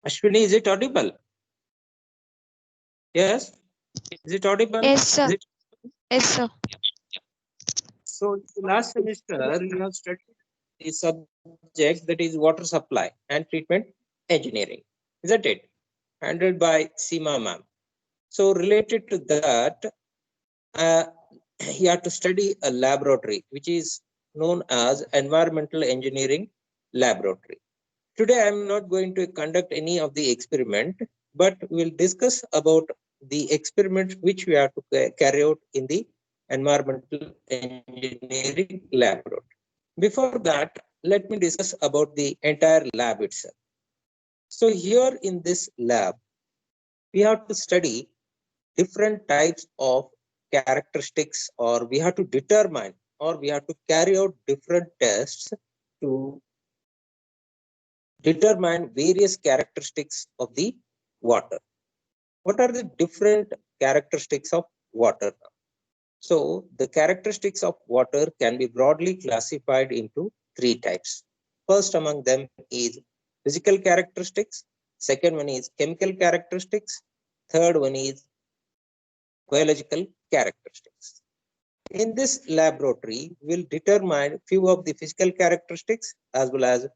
Ashwini, is it audible? Yes. Is it audible? Yes, sir. Is it? Yes, sir. So in the last semester, you have studied the subject that is water supply and treatment engineering. Isn't it? Handled by Seema ma'am. So related to that, uh, you have to study a laboratory, which is known as Environmental Engineering Laboratory. Today, I am not going to conduct any of the experiment, but we'll discuss about the experiment which we have to carry out in the Environmental Engineering Laboratory. Before that, let me discuss about the entire lab itself. So here in this lab, we have to study different types of characteristics, or we have to determine, or we have to carry out different tests to determine various characteristics of the water. What are the different characteristics of water? So the characteristics of water can be broadly classified into three types. First among them is physical characteristics. Second one is chemical characteristics. Third one is biological characteristics. In this laboratory, we'll determine few of the physical characteristics as well as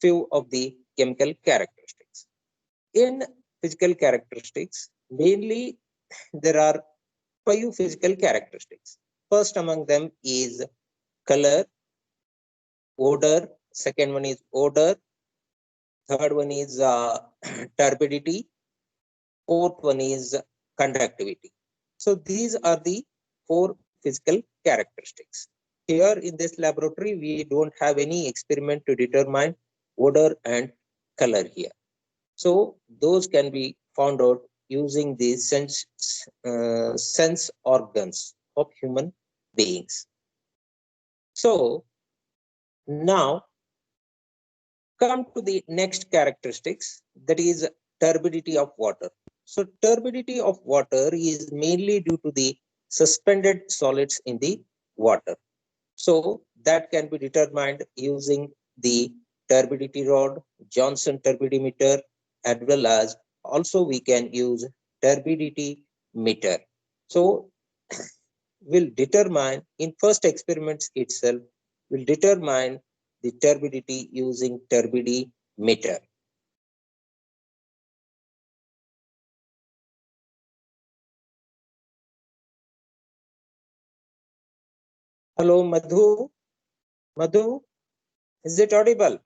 few of the chemical characteristics. In physical characteristics, mainly there are five physical characteristics. First among them is color, odor. Second one is odor. Third one is turbidity. Fourth one is conductivity. So these are the four physical characteristics. Here in this laboratory, we don't have any experiment to determine odor and color here. So those can be found out using the sense organs of human beings. So now come to the next characteristics, that is turbidity of water. So turbidity of water is mainly due to the suspended solids in the water. So that can be determined using the turbidity rod, Johnson turbidimeter, as well as also we can use turbidity meter. So will determine in first experiments itself, will determine the turbidity using turbidimeter. Hello, Madhu. Madhu, is it audible?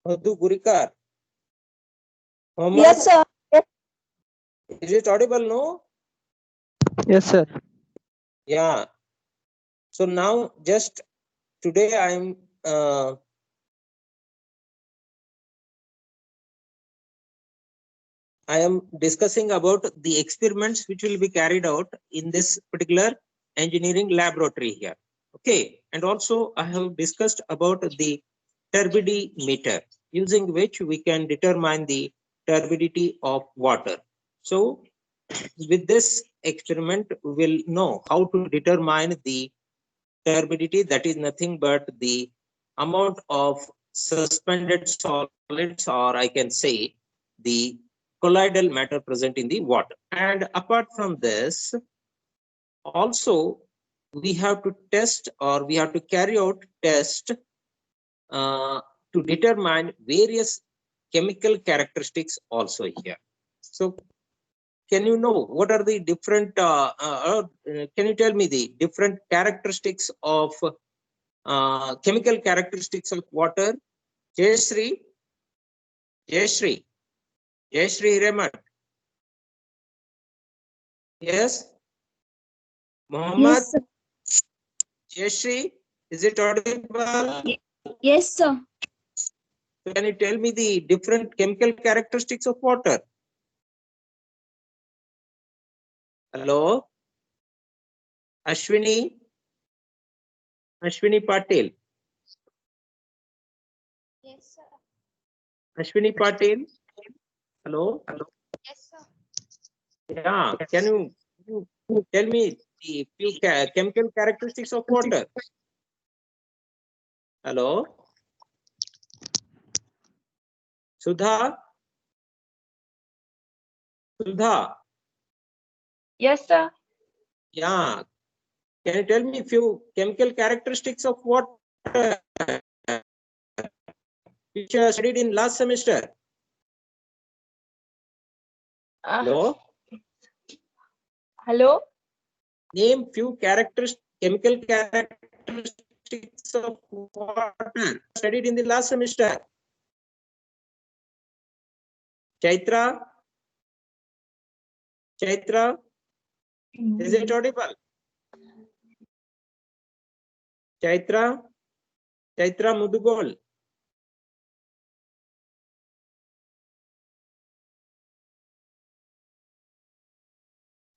Madhu Gurikar. Mohammed, Yes, sir. is it audible? No? Yes, sir. Yeah. So now just today I am discussing about the experiments which will be carried out in this particular engineering laboratory here. Okay. And also I have discussed about the turbidimeter, using which we can determine the turbidity of water. So with this experiment, we will know how to determine the turbidity. That is nothing but the amount of suspended solids, or I can say the colloidal matter present in the water. And apart from this, also we have to test, or we have to carry out test to determine various chemical characteristics also here. So can you know what are the different, can you tell me the different characteristics of chemical characteristics of water? Jayashree, Jayashree, Jayashree Hiremat. Yes, Mohammed, Yes, sir. Jayashree, is it audible? Yes, sir. Can you tell me the different chemical characteristics of water? Hello, Ashwini, Ashwini Patil, Yes, sir. Ashwini Patil. Hello. Yes, sir. Yeah, can you tell me the few chemical characteristics of water? Hello. Sudha? Sudha? Yes, sir. Yeah. Can you tell me a few chemical characteristics of water which you have studied in last semester? Hello? Hello. Name few chemical characteristics of water studied in the last semester. Chaitra? Chaitra? Is it audible? Chaitra? Chaitra Mudugol?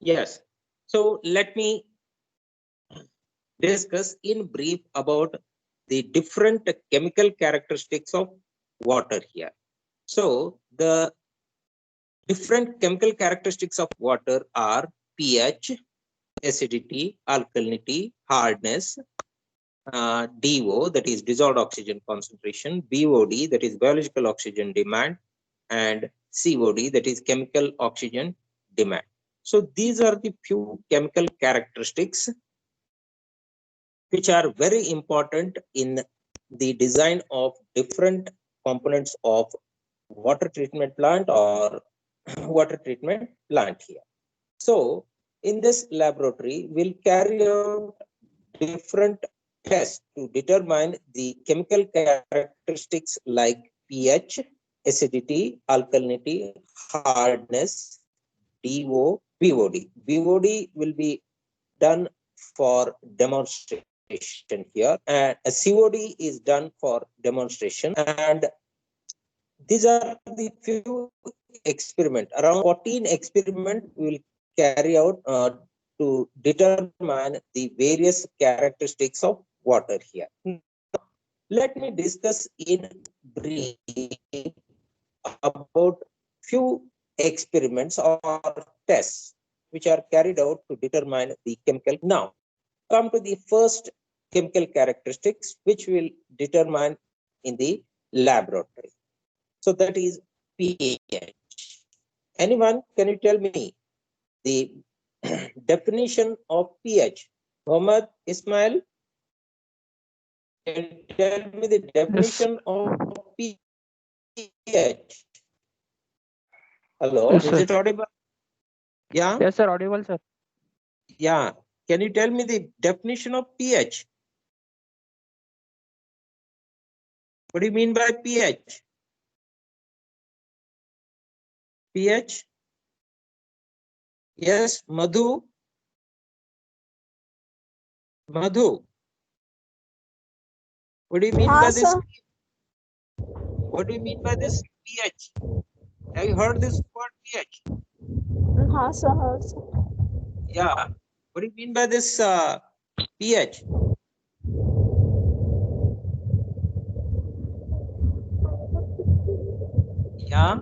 Yes. So let me discuss in brief about the different chemical characteristics of water here. So the different chemical characteristics of water are pH, acidity, alkalinity, hardness, DO, that is dissolved oxygen concentration, BOD, that is biological oxygen demand, and COD, that is chemical oxygen demand. So these are the few chemical characteristics which are very important in the design of different components of water treatment plant or water treatment plant here. So in this laboratory, we'll carry out different tests to determine the chemical characteristics like pH, acidity, alkalinity, hardness, DO, BOD. BOD will be done for demonstration here, and a COD is done for demonstration. And these are the few experiments. Around 14 experiments we will carry out to determine the various characteristics of water here. Let me discuss in brief about few experiments or tests which are carried out to determine the chemical. Now, come to the first chemical characteristics which will determine in the laboratory. So that is pH. Anyone, can you tell me the definition of pH? Mohammed Ismail, can you tell me the definition of pH? Hello, Yes, is sir. it audible? Yeah, Yes, sir. Audible, sir. yeah. Can you tell me the definition of pH? What do you mean by pH? pH? Yes, Madhu. Madhu, what do you mean by this? Sir. What do you mean by this pH? Have you heard this word pH? Sir. Yeah. What do you mean by this pH? Yeah,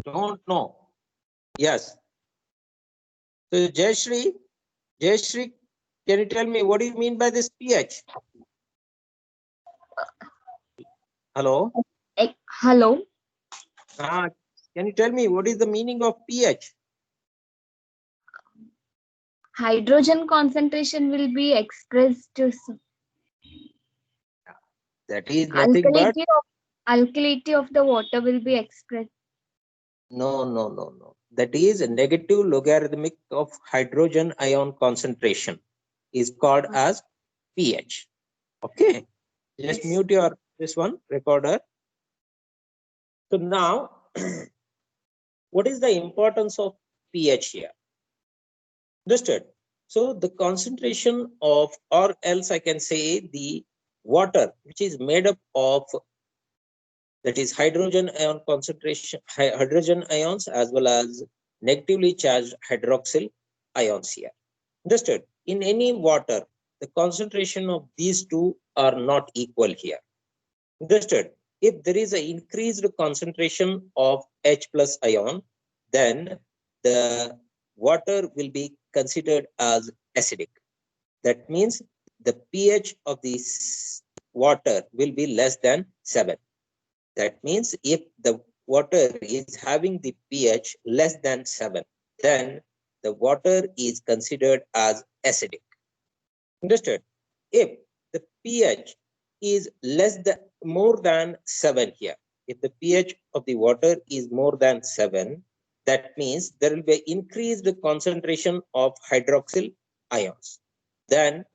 don't know. Yes. So Jayashree, can you tell me what do you mean by this pH? Hello. Hello. Can you tell me what is the meaning of pH? Hydrogen concentration will be expressed to That is nothing but alkalinity of the water will be expressed. no. That is a negative logarithmic of hydrogen ion concentration is called as pH. Okay. Just mute your this one recorder. So now, what is the importance of pH here? Understood? So the concentration of, or else I can say the water, which is made up of, that is hydrogen ion concentration, hydrogen ions as well as negatively charged hydroxyl ions here. Understood? In any water, the concentration of these two are not equal here. Understood? If there is an increased concentration of H plus ion, then the water will be considered as acidic. That means the pH of this water will be less than 7. That means if the water is having the pH less than 7, then the water is considered as acidic. Understood? If the pH is more than 7 here, if the pH of the water is more than 7, that means there will be increased concentration of hydroxyl ions. Then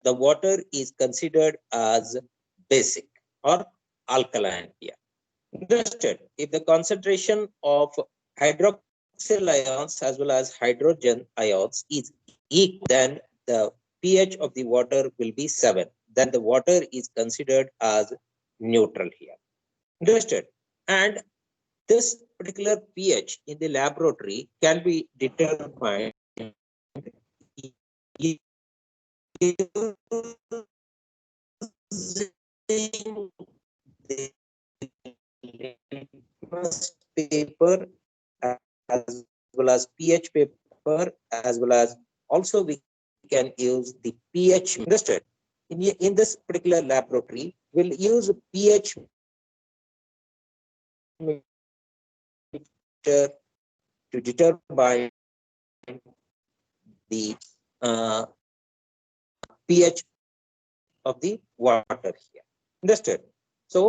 the water is considered as basic or alkaline here. Understood? If the concentration of hydroxyl ions as well as hydrogen ions is equal, then the pH of the water will be 7. Then the water is considered as neutral here. Understood? And this particular pH in the laboratory can be determined using the litmus paper as well as pH paper, as well as also we can use the pH. Understood? In this particular laboratory, we'll use pH meter to determine the pH of the water here. Understood? So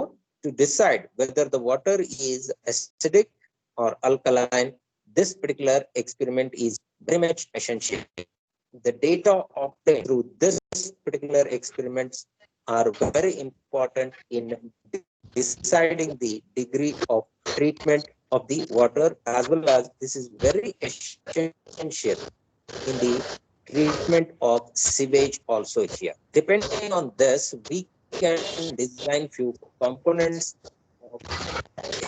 to decide whether the water is acidic or alkaline, this particular experiment is very much essential. The data obtained through this particular experiments are very important in deciding the degree of treatment of the water, as well as this is very essential in the treatment of sewage also here. Depending on this, we can design few components of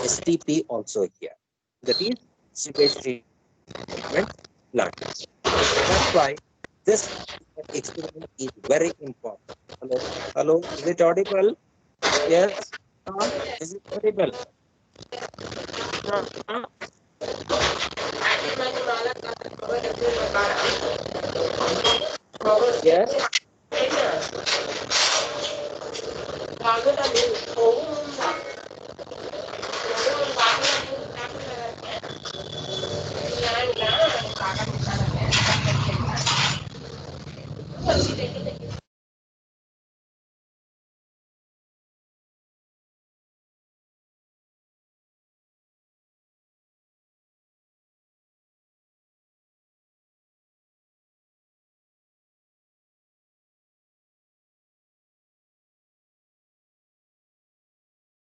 STP also here. That is sewage treatment plant. That's why this experiment is very important. Hello, hello, is it audible? Yes, is it audible? Yes.